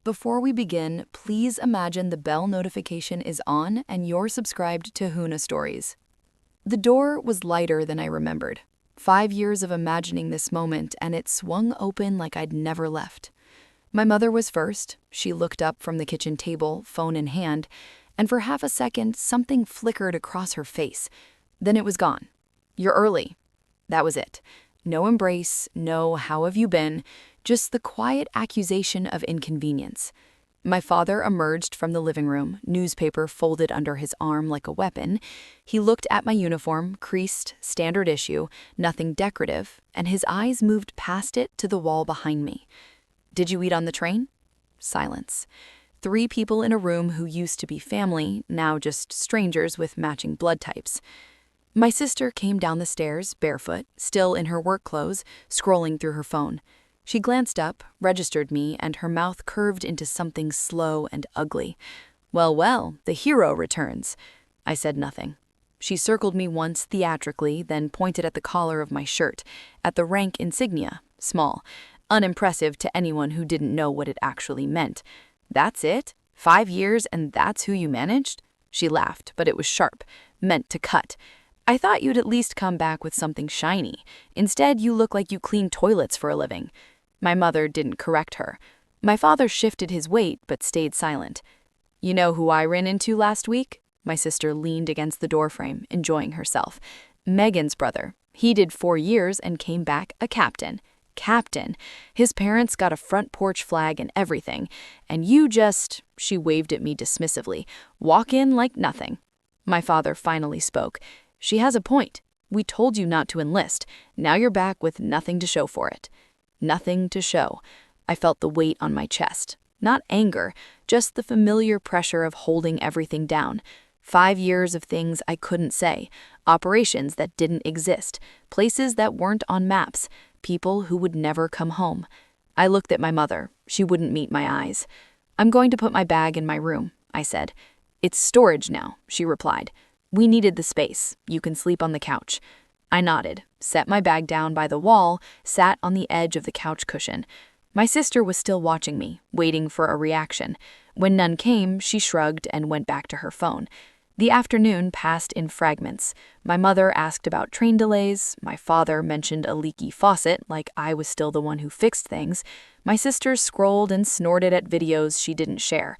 Before we begin, please imagine the bell notification is on and you're subscribed to Huna Stories. The door was lighter than I remembered. 5 years of imagining this moment, and it swung open like I'd never left. My mother was first. She looked up from the kitchen table, phone in hand, and for half a second, something flickered across her face. Then it was gone. "You're early." That was it. No embrace, no "how have you been," just the quiet accusation of inconvenience. My father emerged from the living room, newspaper folded under his arm like a weapon. He looked at my uniform, creased, standard issue, nothing decorative, and his eyes moved past it to the wall behind me. "Did you eat on the train?" Silence. 3 people in a room who used to be family, now just strangers with matching blood types. My sister came down the stairs, barefoot, still in her work clothes, scrolling through her phone. She glanced up, registered me, and her mouth curved into something slow and ugly. "Well, well, the hero returns." I said nothing. She circled me once theatrically, then pointed at the collar of my shirt, at the rank insignia, small, unimpressive to anyone who didn't know what it actually meant. "That's it? 5 years and that's who you managed?" She laughed, but it was sharp, meant to cut. "I thought you'd at least come back with something shiny. Instead, you look like you clean toilets for a living." My mother didn't correct her. My father shifted his weight but stayed silent. "You know who I ran into last week?" My sister leaned against the doorframe, enjoying herself. "Megan's brother. He did 4 years and came back a captain. Captain. His parents got a front porch flag and everything. And you just," she waved at me dismissively, "walk in like nothing." My father finally spoke. "She has a point. We told you not to enlist. Now you're back with nothing to show for it." Nothing to show. I felt the weight on my chest. Not anger, just the familiar pressure of holding everything down. 5 years of things I couldn't say, operations that didn't exist, places that weren't on maps, people who would never come home. I looked at my mother. She wouldn't meet my eyes. "I'm going to put my bag in my room," I said. "It's storage now," she replied. "We needed the space. You can sleep on the couch." I nodded, set my bag down by the wall, sat on the edge of the couch cushion. My sister was still watching me, waiting for a reaction. When none came, she shrugged and went back to her phone. The afternoon passed in fragments. My mother asked about train delays. My father mentioned a leaky faucet, like I was still the one who fixed things. My sister scrolled and snorted at videos she didn't share.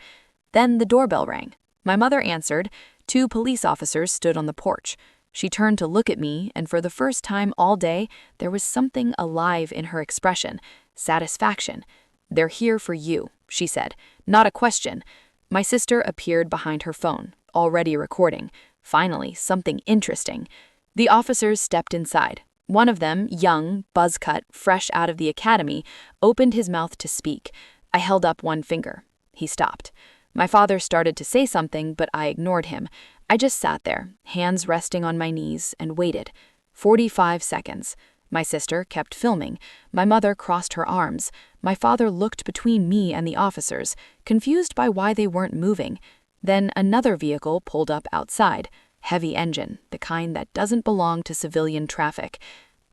Then the doorbell rang. My mother answered. 2 police officers stood on the porch. She turned to look at me, and for the first time all day, there was something alive in her expression. Satisfaction. "They're here for you," she said. "Not a question." My sister appeared behind her phone, already recording. Finally, something interesting. The officers stepped inside. One of them, young, buzz-cut, fresh out of the academy, opened his mouth to speak. I held up one finger. He stopped. My father started to say something, but I ignored him. I just sat there, hands resting on my knees, and waited. 45 seconds. My sister kept filming. My mother crossed her arms. My father looked between me and the officers, confused by why they weren't moving. Then another vehicle pulled up outside. Heavy engine, the kind that doesn't belong to civilian traffic.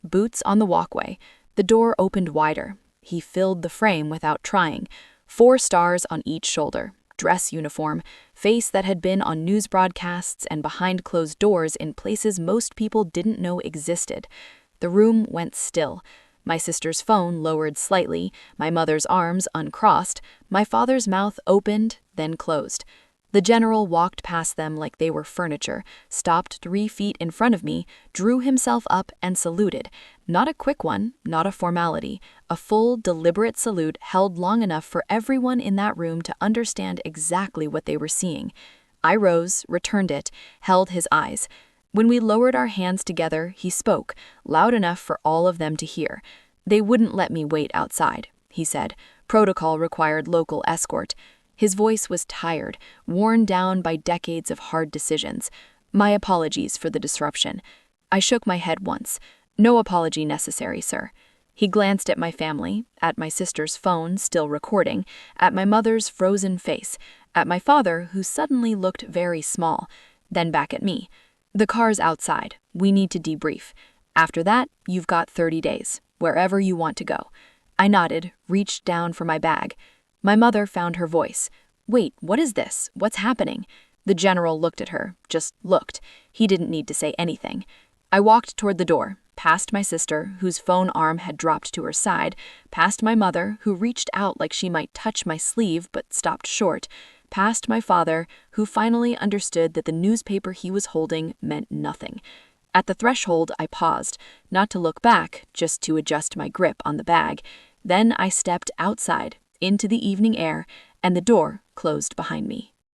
Boots on the walkway. The door opened wider. He filled the frame without trying. 4 stars on each shoulder. Dress uniform, face that had been on news broadcasts and behind closed doors in places most people didn't know existed. The room went still. My sister's phone lowered slightly, my mother's arms uncrossed, my father's mouth opened, then closed. The general walked past them like they were furniture, stopped 3 feet in front of me, drew himself up and saluted. Not a quick one, not a formality. A full, deliberate salute held long enough for everyone in that room to understand exactly what they were seeing. I rose, returned it, held his eyes. When we lowered our hands together, he spoke, loud enough for all of them to hear. "They wouldn't let me wait outside," he said. "Protocol required local escort." His voice was tired, worn down by decades of hard decisions. "My apologies for the disruption." I shook my head once. "No apology necessary, sir." He glanced at my family, at my sister's phone still recording, at my mother's frozen face, at my father who suddenly looked very small, then back at me. "The car's outside. We need to debrief. After that, you've got 30 days, wherever you want to go." I nodded, reached down for my bag. My mother found her voice. "Wait, what is this? What's happening?" The general looked at her, just looked. He didn't need to say anything. I walked toward the door, past my sister, whose phone arm had dropped to her side, past my mother, who reached out like she might touch my sleeve but stopped short, past my father, who finally understood that the newspaper he was holding meant nothing. At the threshold, I paused, not to look back, just to adjust my grip on the bag. Then I stepped outside, into the evening air, and the door closed behind me.